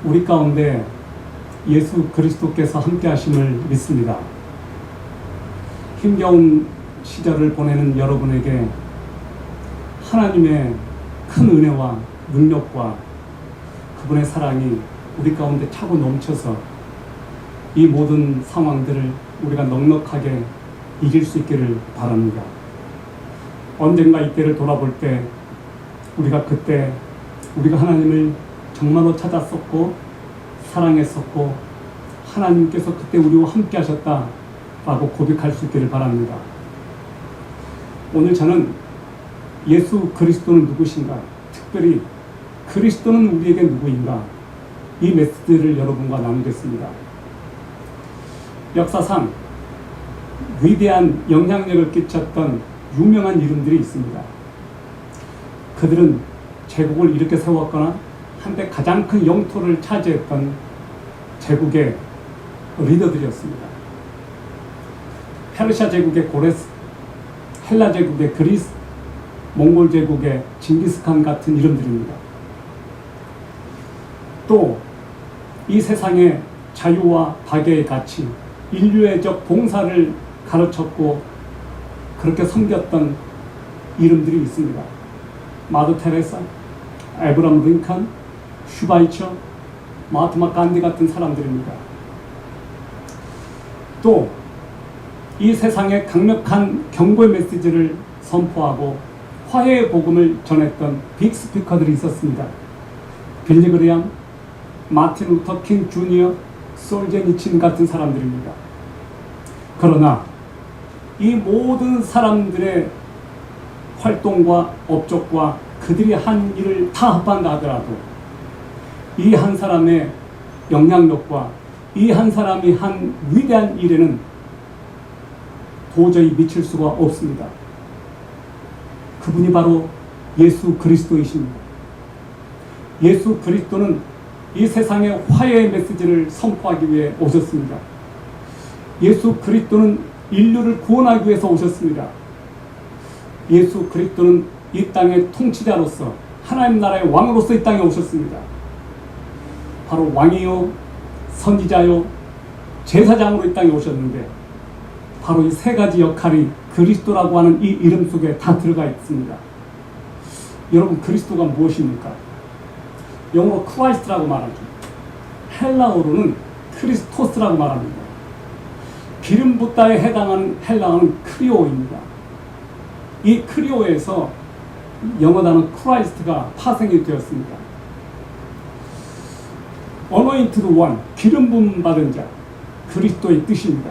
우리 가운데 예수 그리스도께서 함께 하심을 믿습니다. 힘겨운 시절을 보내는 여러분에게 하나님의 큰 은혜와 능력과 그분의 사랑이 우리 가운데 차고 넘쳐서 이 모든 상황들을 우리가 넉넉하게 이길 수 있기를 바랍니다. 언젠가 이때를 돌아볼 때 그때 우리가 하나님을 정말로 찾았었고 사랑했었고 하나님께서 그때 우리와 함께 하셨다라고 고백할 수 있기를 바랍니다. 오늘 저는 예수 그리스도는 누구신가, 특별히 그리스도는 우리에게 누구인가, 이 메시지를 여러분과 나누겠습니다. 역사상 위대한 영향력을 끼쳤던 유명한 이름들이 있습니다. 그들은 제국을 일으켜 세웠거나 한때 가장 큰 영토를 차지했던 제국의 리더들이었습니다. 페르시아 제국의 고레스, 헬라 제국의 그리스, 몽골 제국의 징기스칸 같은 이름들입니다. 또 이 세상의 자유와 박애의 가치, 인류애적 봉사를 가르쳤고 그렇게 섬겼던 이름들이 있습니다. 마더 테레사, 에브람 링컨, 슈바이처, 마하트마 간디 같은 사람들입니다. 또 이 세상에 강력한 경고의 메시지를 선포하고 화해의 복음을 전했던 빅 스피커들이 있었습니다. 빌리 그레엄, 마틴 루터 킹 주니어, 솔제니친 같은 사람들입니다. 그러나 이 모든 사람들의 활동과 업적과 그들이 한 일을 다 합한다 하더라도 이 한 사람의 영향력과 이 한 사람이 한 위대한 일에는 도저히 미칠 수가 없습니다. 그분이 바로 예수 그리스도이십니다. 예수 그리스도는 이 세상에 화해의 메시지를 선포하기 위해 오셨습니다. 예수 그리스도는 인류를 구원하기 위해서 오셨습니다. 예수 그리스도는 이 땅의 통치자로서 하나님 나라의 왕으로서 이 땅에 오셨습니다. 바로 왕이요, 선지자요, 제사장으로 이 땅에 오셨는데 바로 이 세 가지 역할이 그리스도라고 하는 이 이름 속에 다 들어가 있습니다. 여러분, 그리스도가 무엇입니까? 영어로 크라이스트라고 말하죠. 헬라어로는 크리스토스라고 말합니다. 기름 붓다에 해당하는 헬라어는 크리오입니다. 이 크리오에서 영어 단어 크라이스트가 파생이 되었습니다. Anointed one, 기름 부음 받은 자, 그리스도의 뜻입니다.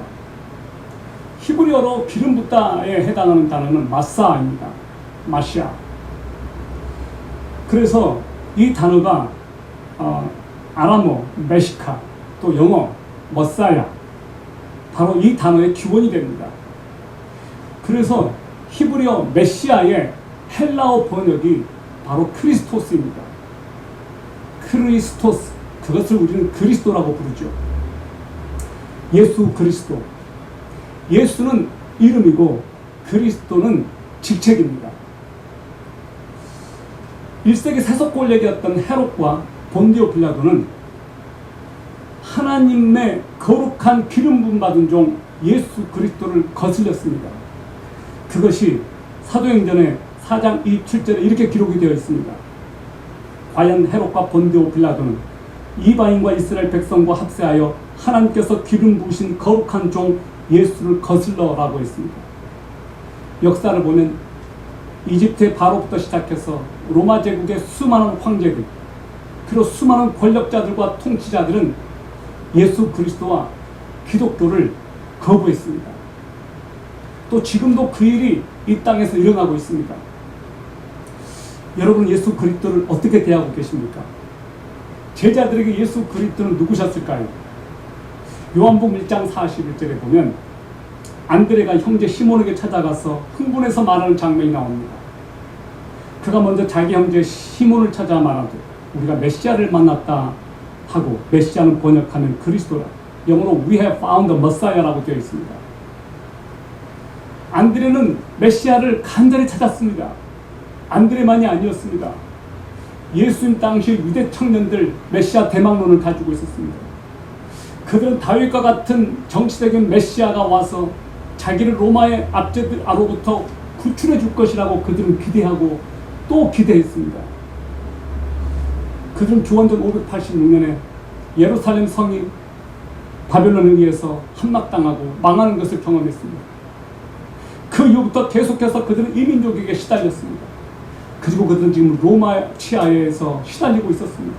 히브리어로 기름 붓다에 해당하는 단어는 마사입니다. 마시아. 그래서 이 단어가 아람어 메시카, 또 영어 머사야, 바로 이 단어의 기원이 됩니다. 그래서 히브리어 메시아의 헬라어 번역이 바로 크리스토스입니다. 크리스토스, 그것을 우리는 그리스도라고 부르죠. 예수 그리스도. 예수는 이름이고 그리스도는 직책입니다. 1세기 세속 권력이었던 헤롯과 본디오 빌라도는 하나님의 거룩한 기름 부음 받은 종 예수 그리스도를 거슬렸습니다. 그것이 사도행전의 4장 27절에 이렇게 기록이 되어 있습니다. 과연 헤롯과 본디오 빌라도는 이방인과 이스라엘 백성과 합세하여 하나님께서 기름 부으신 거룩한 종 예수를 거슬러라고 했습니다. 역사를 보면 이집트의 바로부터 시작해서 로마 제국의 수많은 황제들, 그리고 수많은 권력자들과 통치자들은 예수 그리스도와 기독교를 거부했습니다. 또 지금도 그 일이 이 땅에서 일어나고 있습니다. 여러분, 예수 그리스도를 어떻게 대하고 계십니까? 제자들에게 예수 그리스도는 누구셨을까요? 요한복음 1장 41절에 보면 안드레가 형제 시몬에게 찾아가서 흥분해서 말하는 장면이 나옵니다. 그가 먼저 자기 형제 시몬을 찾아 말하되 우리가 메시아를 만났다 하고, 메시아는 번역하면 그리스도라, 영어로 We have found the Messiah라고 되어 있습니다. 안드레는 메시아를 간절히 찾았습니다. 안드레만이 아니었습니다. 예수님 당시 유대 청년들 메시아 대망론을 가지고 있었습니다. 그들은 다윗과 같은 정치적인 메시아가 와서 자기를 로마의 압제로부터 구출해 줄 것이라고 그들은 기대하고 또 기대했습니다. 그들은 주원전 586년에 예루살렘 성이 바벨론에 의해서 함락당하고 망하는 것을 경험했습니다. 그 이후부터 계속해서 그들은 이민족에게 시달렸습니다. 그리고 그들은 지금 로마 치하에서 시달리고 있었습니다.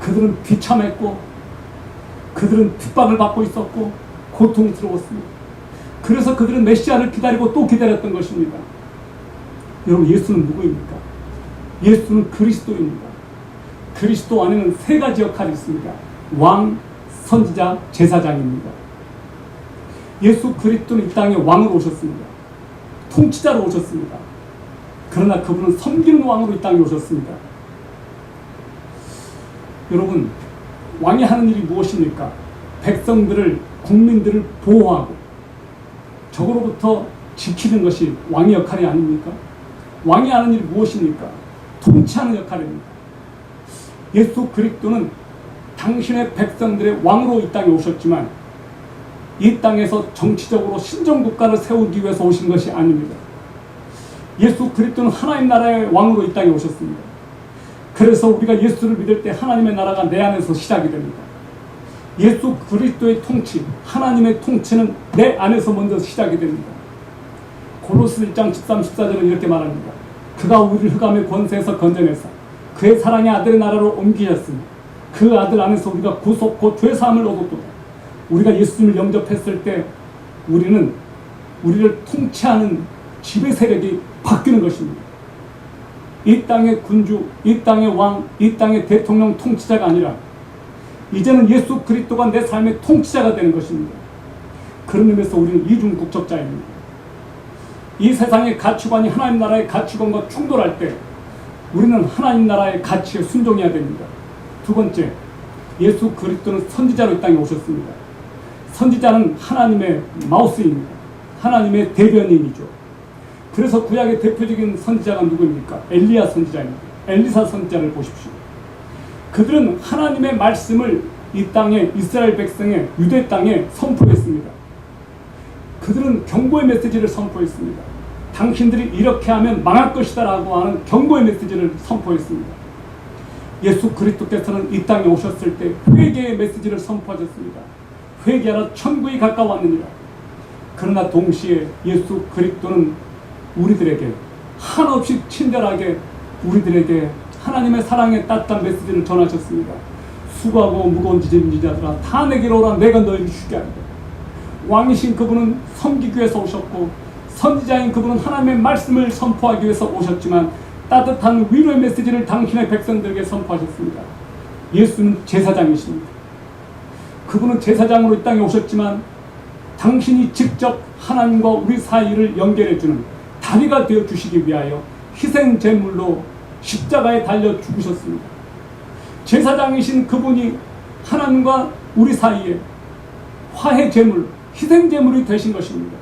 그들은 비참했고 그들은 핍박을 받고 있었고 고통스러웠습니다. 그래서 그들은 메시아를 기다리고 또 기다렸던 것입니다. 여러분, 예수는 누구입니까? 예수는 그리스도입니다. 그리스도 안에는 세 가지 역할이 있습니다. 왕, 선지자, 제사장입니다. 예수 그리스도는 이 땅에 왕으로 오셨습니다. 통치자로 오셨습니다. 그러나 그분은 섬기는 왕으로 이 땅에 오셨습니다. 여러분, 왕이 하는 일이 무엇입니까? 백성들을, 국민들을 보호하고 적으로부터 지키는 것이 왕의 역할이 아닙니까? 왕이 하는 일이 무엇입니까? 통치하는 역할입니다. 예수 그리스도는 당신의 백성들의 왕으로 이 땅에 오셨지만 이 땅에서 정치적으로 신정국가를 세우기 위해서 오신 것이 아닙니다. 예수 그리스도는 하나님 나라의 왕으로 이 땅에 오셨습니다. 그래서 우리가 예수를 믿을 때 하나님의 나라가 내 안에서 시작이 됩니다. 예수 그리스도의 통치, 하나님의 통치는 내 안에서 먼저 시작이 됩니다. 골로새 1장 13, 14절은 이렇게 말합니다. 그가 우리를 흑암의 권세에서 건져내사 그의 사랑의 아들의 나라로 옮기셨으니 그 아들 안에서 우리가 구속 곧 죄사함을 얻었도다. 우리가 예수님을 영접했을 때 우리는 우리를 통치하는 지배 세력이 바뀌는 것입니다. 이 땅의 군주, 이 땅의 왕, 이 땅의 대통령 통치자가 아니라 이제는 예수 그리스도가 내 삶의 통치자가 되는 것입니다. 그런 의미에서 우리는 이중 국적자입니다. 이 세상의 가치관이 하나님 나라의 가치관과 충돌할 때 우리는 하나님 나라의 가치에 순종해야 됩니다. 두 번째, 예수 그리스도는 선지자로 이 땅에 오셨습니다. 선지자는 하나님의 마우스입니다. 하나님의 대변인이죠. 그래서 구약의 대표적인 선지자가 누구입니까? 엘리야 선지자입니다. 엘리사 선지자를 보십시오. 그들은 하나님의 말씀을 이 땅에 이스라엘 백성의 유대 땅에 선포했습니다. 그들은 경고의 메시지를 선포했습니다. 당신들이 이렇게 하면 망할 것이다 라고 하는 경고의 메시지를 선포했습니다. 예수 그리스도께서는 이 땅에 오셨을 때 회개의 메시지를 선포하셨습니다. 회개하라, 천국이 가까웠느니라. 그러나 동시에 예수 그리스도는 우리들에게 한없이 친절하게 우리들에게 하나님의 사랑의 따뜻한 메시지를 전하셨습니다. 수고하고 무거운 짐진 자들아 다 내게로 오라, 내가 너희를 쉬게 하리라. 왕이신 그분은 섬기기 위해서 오셨고 선지자인 그분은 하나님의 말씀을 선포하기 위해서 오셨지만 따뜻한 위로의 메시지를 당신의 백성들에게 선포하셨습니다. 예수는 제사장이십니다. 그분은 제사장으로 이 땅에 오셨지만 당신이 직접 하나님과 우리 사이를 연결해주는 다리가 되어주시기 위하여 희생제물로 십자가에 달려 죽으셨습니다. 제사장이신 그분이 하나님과 우리 사이에 화해제물, 희생제물이 되신 것입니다.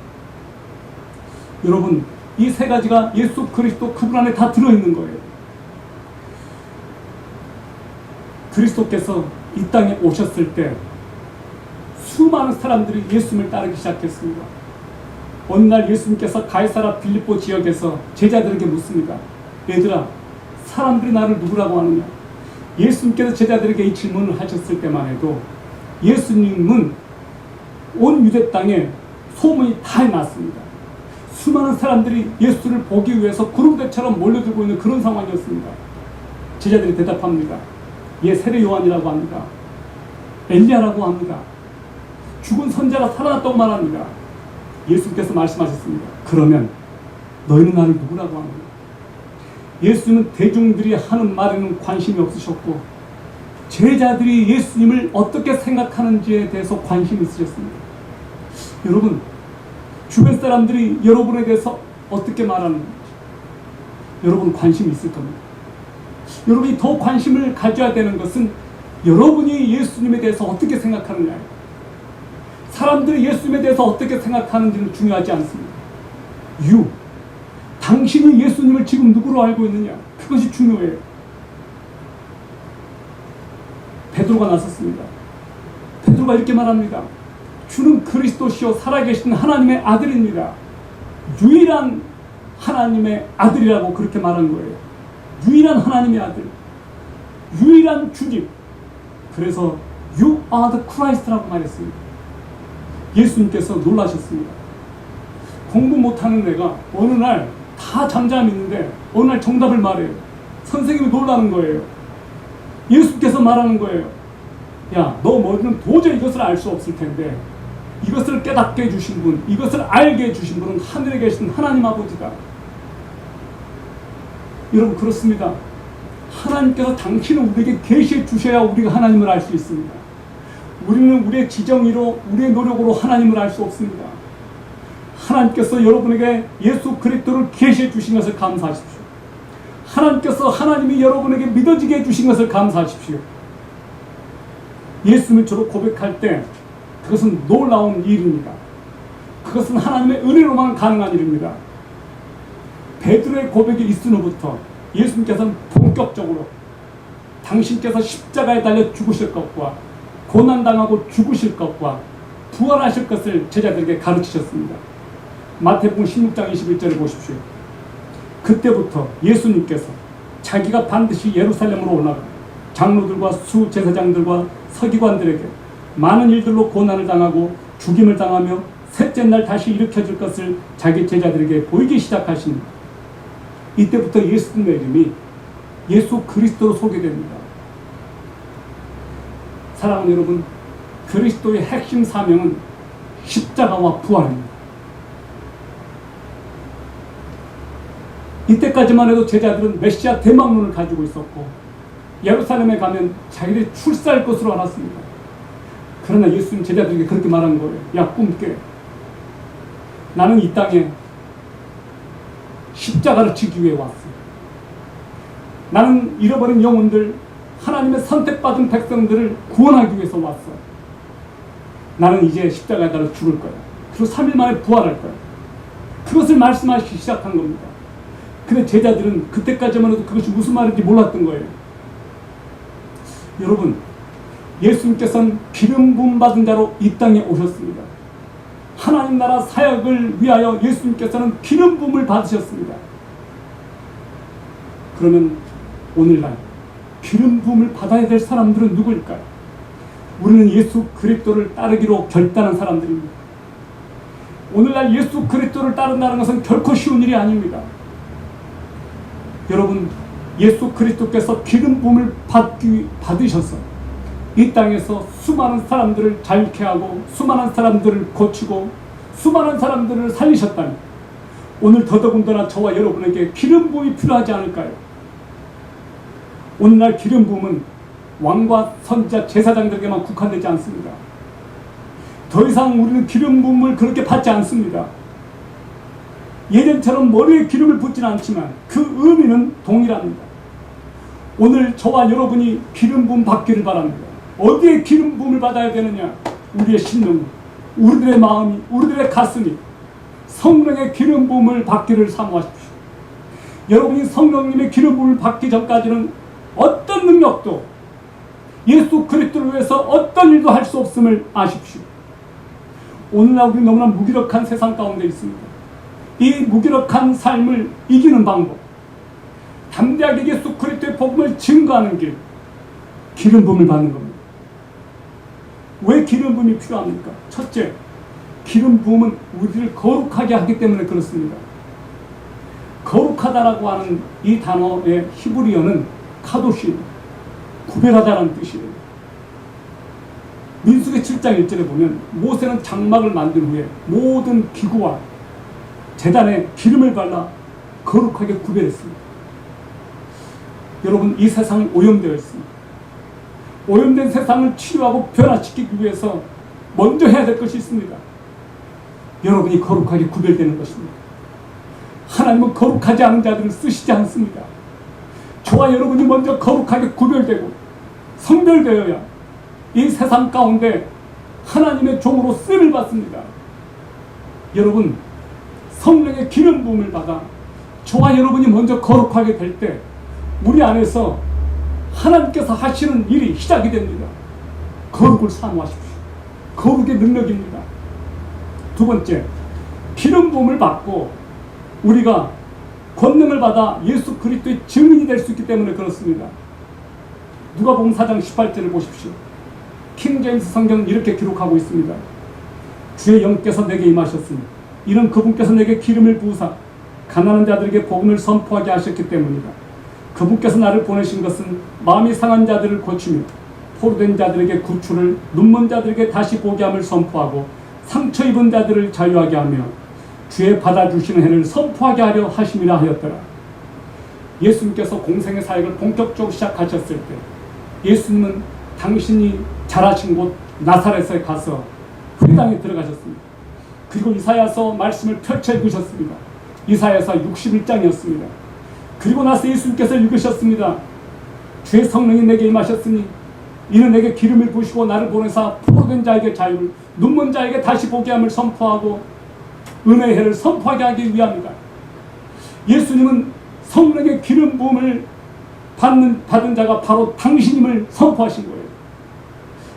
여러분, 이 세 가지가 예수 그리스도 그분 안에 다 들어있는 거예요. 그리스도께서 이 땅에 오셨을 때 수많은 사람들이 예수님을 따르기 시작했습니다. 어느 날 예수님께서 가이사라 빌립보 지역에서 제자들에게 묻습니다. 얘들아, 사람들이 나를 누구라고 하느냐? 예수님께서 제자들에게 이 질문을 하셨을 때만 해도 예수님은 온 유대 땅에 소문이 다 났습니다. 수많은 사람들이 예수를 보기 위해서 구름대처럼 몰려들고 있는 그런 상황이었습니다. 제자들이 대답합니다. 예, 세례 요한이라고 합니다. 엘리야라고 합니다. 죽은 선자가 살아났다고 말합니다. 예수께서 말씀하셨습니다. 그러면 너희는 나를 누구라고 하느냐? 예수님은 대중들이 하는 말에는 관심이 없으셨고 제자들이 예수님을 어떻게 생각하는지에 대해서 관심이 있으셨습니다. 여러분, 주변 사람들이 여러분에 대해서 어떻게 말하는지 여러분 관심이 있을 겁니다. 여러분이 더 관심을 가져야 되는 것은 여러분이 예수님에 대해서 어떻게 생각하느냐예요. 사람들이 예수님에 대해서 어떻게 생각하는지는 중요하지 않습니다. 당신이 예수님을 지금 누구로 알고 있느냐? 그것이 중요해요. 베드로가 나섰습니다. 베드로가 이렇게 말합니다. 주는 그리스도시요 살아계신 하나님의 아들입니다. 유일한 하나님의 아들이라고 그렇게 말한 거예요. 유일한 하나님의 아들, 유일한 주님. 그래서 You are the Christ라고 말했습니다. 예수님께서 놀라셨습니다. 공부 못하는 애가 어느 날 다 잠잠 있는데 어느 날 정답을 말해요. 선생님이 놀라는 거예요. 예수께서 말하는 거예요. 야, 너 머리는 도저히 이것을 알 수 없을 텐데 이것을 깨닫게 해주신 분, 이것을 알게 해주신 분은 하늘에 계신 하나님 아버지다. 여러분, 그렇습니다. 하나님께서 당신을 우리에게 계시해 주셔야 우리가 하나님을 알 수 있습니다. 우리는 우리의 지정의로, 우리의 노력으로 하나님을 알 수 없습니다. 하나님께서 여러분에게 예수 그리스도를 계시해 주신 것을 감사하십시오. 하나님께서 하나님이 여러분에게 믿어지게 해주신 것을 감사하십시오. 예수님을 저로 고백할 때 그것은 놀라운 일입니다. 그것은 하나님의 은혜로만 가능한 일입니다. 베드로의 고백이 있은 후부터 예수님께서는 본격적으로 당신께서 십자가에 달려 죽으실 것과 고난당하고 죽으실 것과 부활하실 것을 제자들에게 가르치셨습니다. 마태복음 16장 21절을 보십시오. 그때부터 예수님께서 자기가 반드시 예루살렘으로 올라가 장로들과 수제사장들과 서기관들에게 많은 일들로 고난을 당하고 죽임을 당하며 셋째 날 다시 일으켜질 것을 자기 제자들에게 보이기 시작하십니다. 이때부터 예수님의 이름이 예수 그리스도로 소개됩니다. 사랑하는 여러분, 그리스도의 핵심 사명은 십자가와 부활입니다. 이때까지만 해도 제자들은 메시아 대망론을 가지고 있었고 예루살렘에 가면 자기들이 출세할 것으로 알았습니다. 그러나 예수님 제자들에게 그렇게 말한 거예요. 야, 꿈깨. 나는 이 땅에 십자가를 지기 위해 왔어. 나는 잃어버린 영혼들, 하나님의 선택받은 백성들을 구원하기 위해서 왔어. 나는 이제 십자가에 달려 죽을 거야. 그리고 3일 만에 부활할 거야. 그것을 말씀하시기 시작한 겁니다. 근데 제자들은 그때까지만 해도 그것이 무슨 말인지 몰랐던 거예요. 여러분, 예수님께서는 기름 부음 받은 자로 이 땅에 오셨습니다. 하나님 나라 사역을 위하여 예수님께서는 기름 부음을 받으셨습니다. 그러면 오늘날 기름 부음을 받아야 될 사람들은 누구일까요? 우리는 예수 그리스도를 따르기로 결단한 사람들입니다. 오늘날 예수 그리스도를 따른다는 것은 결코 쉬운 일이 아닙니다. 여러분, 예수 그리스도께서 기름 부음을 받으셔서 이 땅에서 수많은 사람들을 자유케 하고 수많은 사람들을 고치고 수많은 사람들을 살리셨다니 오늘 더더군다나 저와 여러분에게 기름 부음이 필요하지 않을까요? 오늘날 기름 부음은 왕과 선지자 제사장들에게만 국한되지 않습니다. 더 이상 우리는 기름 부음을 그렇게 받지 않습니다. 예전처럼 머리에 기름을 붓지는 않지만 그 의미는 동일합니다. 오늘 저와 여러분이 기름 부음 받기를 바랍니다. 어디에 기름 부음을 받아야 되느냐? 우리의 심령, 우리들의 마음이, 우리들의 가슴이 성령의 기름 부음을 받기를 사모하십시오. 여러분이 성령님의 기름 부음을 받기 전까지는 어떤 능력도 예수 그리스도를 위해서 어떤 일도 할 수 없음을 아십시오. 오늘날 우리 너무나 무기력한 세상 가운데 있습니다. 이 무기력한 삶을 이기는 방법, 담대하게 예수 그리스도의 복음을 증거하는 길, 기름 부음을 받는 겁니다. 왜 기름 부음이 필요합니까? 첫째, 기름 부음은 우리를 거룩하게 하기 때문에 그렇습니다. 거룩하다라고 하는 이 단어의 히브리어는 카도시, 구별하다라는 뜻이에요. 민수기 7장 1절에 보면 모세는 장막을 만든 후에 모든 기구와 제단에 기름을 발라 거룩하게 구별했습니다. 여러분, 이 세상은 오염되어 있습니다. 오염된 세상을 치유하고 변화시키기 위해서 먼저 해야 될 것이 있습니다. 여러분이 거룩하게 구별되는 것입니다. 하나님은 거룩하지 않은 자들을 쓰시지 않습니다. 저와 여러분이 먼저 거룩하게 구별되고 성별되어야 이 세상 가운데 하나님의 종으로 쓰임을 받습니다. 여러분, 성령의 기름 부음을 받아 저와 여러분이 먼저 거룩하게 될 때 우리 안에서 하나님께서 하시는 일이 시작이 됩니다. 거룩을 사모하십시오. 거룩의 능력입니다. 두 번째, 기름 부음을 받고 우리가 권능을 받아 예수 그리스도의 증인이 될 수 있기 때문에 그렇습니다. 누가복음 4장 18절을 보십시오. 킹제임스 성경은 이렇게 기록하고 있습니다. 주의 영께서 내게 임하셨으니 이는 그분께서 내게 기름을 부으사 가난한 자들에게 복음을 선포하게 하셨기 때문이다. 그분께서 나를 보내신 것은 마음이 상한 자들을 고치며 포로된 자들에게 구출을, 눈먼 자들에게 다시 보게 함을 선포하고 상처 입은 자들을 자유하게 하며 주의 받아주시는 해를 선포하게 하려 하심이라 하였더라. 예수님께서 공생의 사역을 본격적으로 시작하셨을 때 예수님은 당신이 자라신 곳 나사렛에 가서 회당에 들어가셨습니다. 그리고 이사야서 말씀을 펼쳐 읽으셨습니다. 이사야서 61장이었습니다. 그리고 나서 예수님께서 읽으셨습니다. 주의 성령이 내게 임하셨으니 이는 내게 기름을 부으시고 나를 보내사 포로된 자에게 자유를, 눈먼 자에게 다시 보게 함을 선포하고 은혜의 해를 선포하게 하기 위함이다. 예수님은 성령의 기름 부음을 받은 자가 바로 당신임을 선포하신 거예요.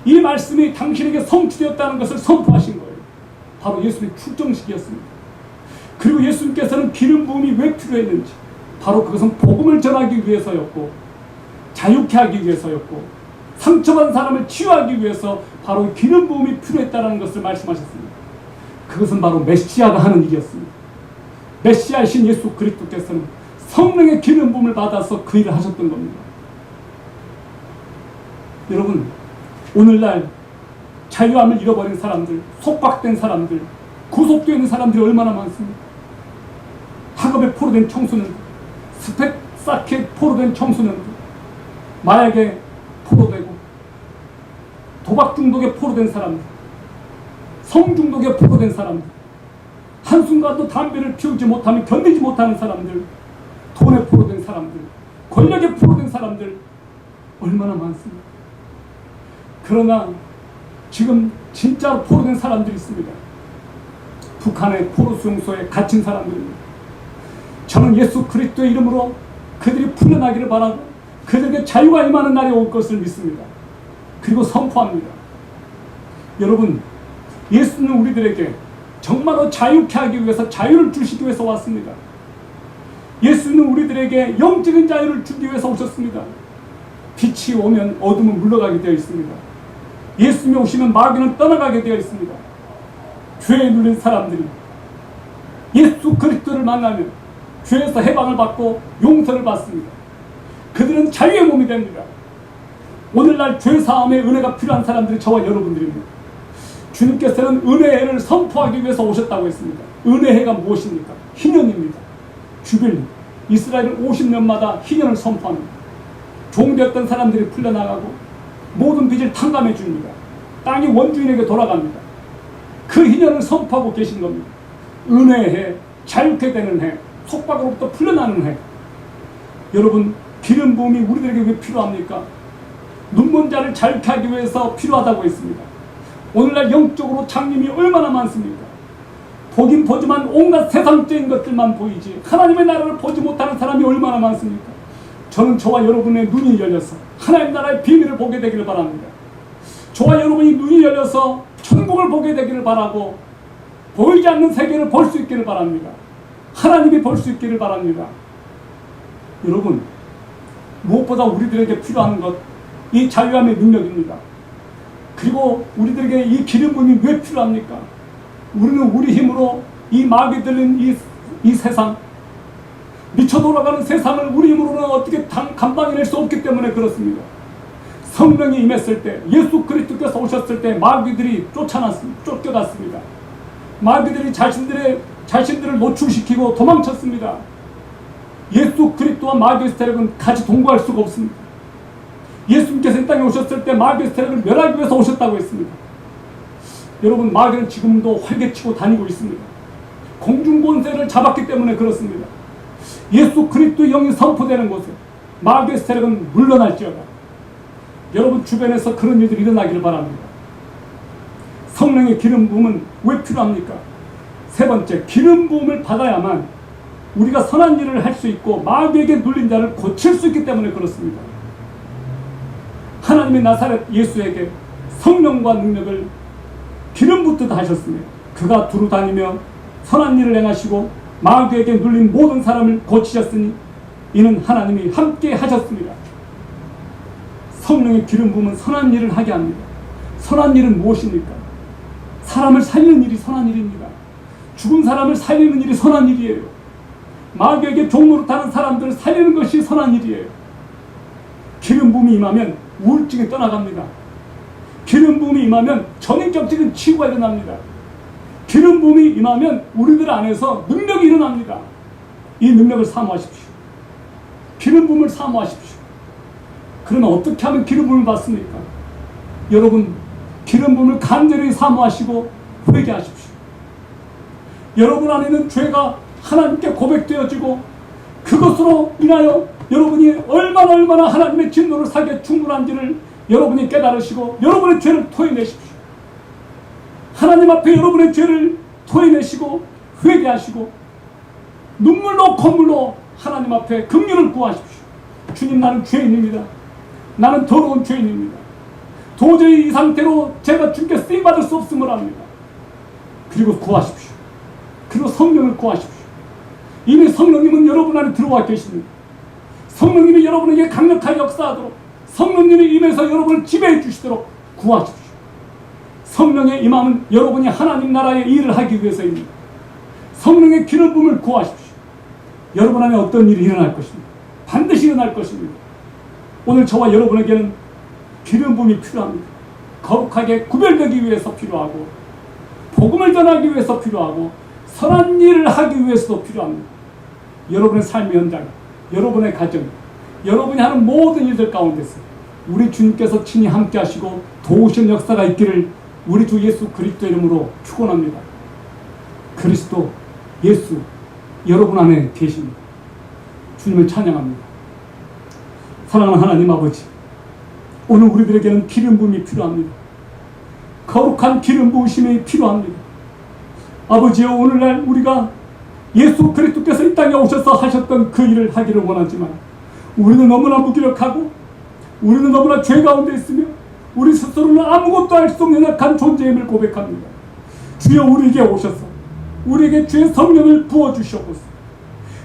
이 말씀이 당신에게 성취되었다는 것을 선포하신 거예요. 바로 예수님의 출정식이었습니다. 그리고 예수님께서는 기름 부음이 왜 필요했는지, 바로 그것은 복음을 전하기 위해서였고 자유케 하기 위해서였고 상처받은 사람을 치유하기 위해서 바로 기름 부음이 필요했다는 것을 말씀하셨습니다. 그것은 바로 메시아가 하는 일이었습니다. 메시아이신 예수 그리스도께서는 성령의 기름 부음을 받아서 그 일을 하셨던 겁니다. 여러분, 오늘날 자유함을 잃어버린 사람들, 속박된 사람들, 구속되어 있는 사람들이 얼마나 많습니까? 학업에 포로된 청소년들, 스펙사키에 포로된 청소년들, 마약에 포로되고 도박 중독에 포로된 사람들, 성중독에 포로된 사람들, 한순간도 담배를 피우지 못하면 견디지 못하는 사람들, 돈에 포로된 사람들, 권력에 포로된 사람들 얼마나 많습니까? 그러나 지금 진짜로 포로된 사람들이 있습니다. 북한의 포로 수용소에 갇힌 사람들입니다. 저는 예수 그리스도의 이름으로 그들이 풀려나기를 바라고 그들에게 자유가 임하는 날이 올 것을 믿습니다. 그리고 선포합니다. 여러분, 예수는 우리들에게 정말로 자유케 하기 위해서, 자유를 주시기 위해서 왔습니다. 예수는 우리들에게 영적인 자유를 주기 위해서 오셨습니다. 빛이 오면 어둠은 물러가게 되어 있습니다. 예수님이 오시면 마귀는 떠나가게 되어 있습니다. 죄에 눌린 사람들이 예수 그리스도를 만나면 죄에서 해방을 받고 용서를 받습니다. 그들은 자유의 몸이 됩니다. 오늘날 죄 사함의 은혜가 필요한 사람들이 저와 여러분들입니다. 주님께서는 은혜를 선포하기 위해서 오셨다고 했습니다. 은혜가 무엇입니까? 희년입니다. 주빌리. 이스라엘은 50년마다 희년을 선포합니다. 종되었던 사람들이 풀려나가고 모든 빚을 탕감해 줍니다. 땅이 원주인에게 돌아갑니다. 그 희년을 선포하고 계신 겁니다. 은혜의 해, 자유케 되는 해, 속박으로부터 풀려나는 해. 여러분, 기름 부음이 우리들에게 왜 필요합니까? 눈먼 자를 자유케 하기 위해서 필요하다고 했습니다. 오늘날 영적으로 장님이 얼마나 많습니까? 보긴 보지만 온갖 세상적인 것들만 보이지 하나님의 나라를 보지 못하는 사람이 얼마나 많습니까? 저는 저와 여러분의 눈이 열려서 하나님 나라의 비밀을 보게 되기를 바랍니다. 저와 여러분이 눈이 열려서 천국을 보게 되기를 바라고 보이지 않는 세계를 볼 수 있기를 바랍니다. 하나님이 볼 수 있기를 바랍니다. 여러분, 무엇보다 우리들에게 필요한 것, 이 자유함의 능력입니다. 그리고 우리들에게 이 기름 부음이 왜 필요합니까? 우리는 우리 힘으로 이 마귀 들린 이 세상, 미쳐 돌아가는 세상을 우리 힘으로는 어떻게 감당해낼 수 없기 때문에 그렇습니다. 성령이 임했을 때, 예수 그리스도께서 오셨을 때 마귀들이 쫓겨갔습니다. 마귀들이 자신들을 노출시키고 도망쳤습니다. 예수 그리스도와 마귀의 세력은 같이 동거할 수가 없습니다. 예수님께서 이 땅에 오셨을 때 마귀의 세력을 멸하기 위해서 오셨다고 했습니다. 여러분, 마귀는 지금도 활개치고 다니고 있습니다. 공중권세를 잡았기 때문에 그렇습니다. 예수 그리스도의 영이 선포되는 곳에 마귀의 세력은 물러날지어다. 여러분 주변에서 그런 일들이 일어나기를 바랍니다. 성령의 기름 부음은 왜 필요합니까? 세 번째, 기름 부음을 받아야만 우리가 선한 일을 할 수 있고 마귀에게 눌린 자를 고칠 수 있기 때문에 그렇습니다. 하나님의 나사렛 예수에게 성령과 능력을 기름 붓듯 하셨으며 그가 두루 다니며 선한 일을 행하시고 마귀에게 눌린 모든 사람을 고치셨으니 이는 하나님이 함께 하셨습니다. 성령의 기름 부으면 선한 일을 하게 합니다. 선한 일은 무엇입니까? 사람을 살리는 일이 선한 일입니다. 죽은 사람을 살리는 일이 선한 일이에요. 마귀에게 종노릇하는 사람들을 살리는 것이 선한 일이에요. 기름 부음이 임하면 우울증이 떠나갑니다. 기름 부음이 임하면 전인격적인 치유가 일어납니다. 기름 부음이 임하면 우리들 안에서 능력이 일어납니다. 이 능력을 사모하십시오. 기름 부음을 사모하십시오. 그러면 어떻게 하면 기름 부음을 받습니까? 여러분, 기름 부음을 간절히 사모하시고 회개하십시오. 여러분 안에는 죄가 하나님께 고백되어지고 그것으로 인하여 여러분이 얼마나 하나님의 진노를 사기에 충분한지를 여러분이 깨달으시고 여러분의 죄를 토해내십시오. 하나님 앞에 여러분의 죄를 토해내시고 회개하시고 눈물로 콧물로 하나님 앞에 긍휼을 구하십시오. 주님, 나는 죄인입니다. 나는 더러운 죄인입니다. 도저히 이 상태로 제가 주께 쓰임받을 수 없음을 압니다. 그리고 구하십시오. 그리고 성령을 구하십시오. 이미 성령님은 여러분 안에 들어와 계십니다. 성령님이 여러분에게 강력하게 역사하도록 성령님이 임해서 여러분을 지배해 주시도록 구하십시오. 성령의 임함은 여러분이 하나님 나라의 일을 하기 위해서입니다. 성령의 기름 부음을 구하십시오. 여러분 안에 어떤 일이 일어날 것입니다. 반드시 일어날 것입니다. 오늘 저와 여러분에게는 기름 부음이 필요합니다. 거룩하게 구별되기 위해서 필요하고 복음을 전하기 위해서 필요하고 선한 일을 하기 위해서도 필요합니다. 여러분의 삶의 현장, 여러분의 가정, 여러분이 하는 모든 일들 가운데서 우리 주님께서 친히 함께 하시고 도우시는 역사가 있기를 우리 주 예수 그리스도 이름으로 축원합니다. 그리스도 예수 여러분 안에 계십니다. 주님을 찬양합니다. 사랑하는 하나님 아버지, 오늘 우리들에게는 기름 부음이 필요합니다. 거룩한 기름 부으심이 필요합니다. 아버지여, 오늘날 우리가 예수 그리스도께서 이 땅에 오셔서 하셨던 그 일을 하기를 원하지만 우리는 너무나 무기력하고 우리는 너무나 죄 가운데 있으며 우리 스스로는 아무것도 할 수 없는 약한 존재임을 고백합니다. 주여, 우리에게 오셔서 우리에게 주의 성령을 부어주시옵소서.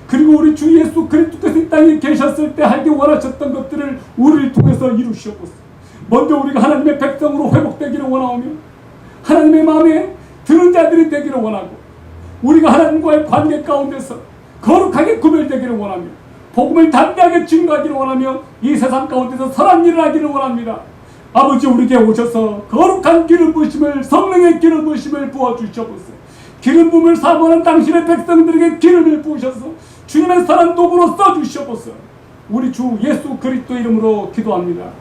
그리고 우리 주 예수 그리스도께서 이 땅에 계셨을 때 하기 원하셨던 것들을 우리를 통해서 이루시옵소서. 먼저 우리가 하나님의 백성으로 회복되기를 원하오며 하나님의 마음에 드는 자들이 되기를 원하고 우리가 하나님과의 관계 가운데서 거룩하게 구별되기를 원하며 복음을 담대하게 증거하기를 원하며 이 세상 가운데서 선한 일을 하기를 원합니다. 아버지, 우리에게 오셔서 거룩한 기름 부으심을, 성령의 기름 부으심을 부어주시옵소서. 기름 부음을 사모하는 당신의 백성들에게 기름을 부으셔서 주님의 선한 도구로 써주시옵소서. 우리 주 예수 그리스도 이름으로 기도합니다.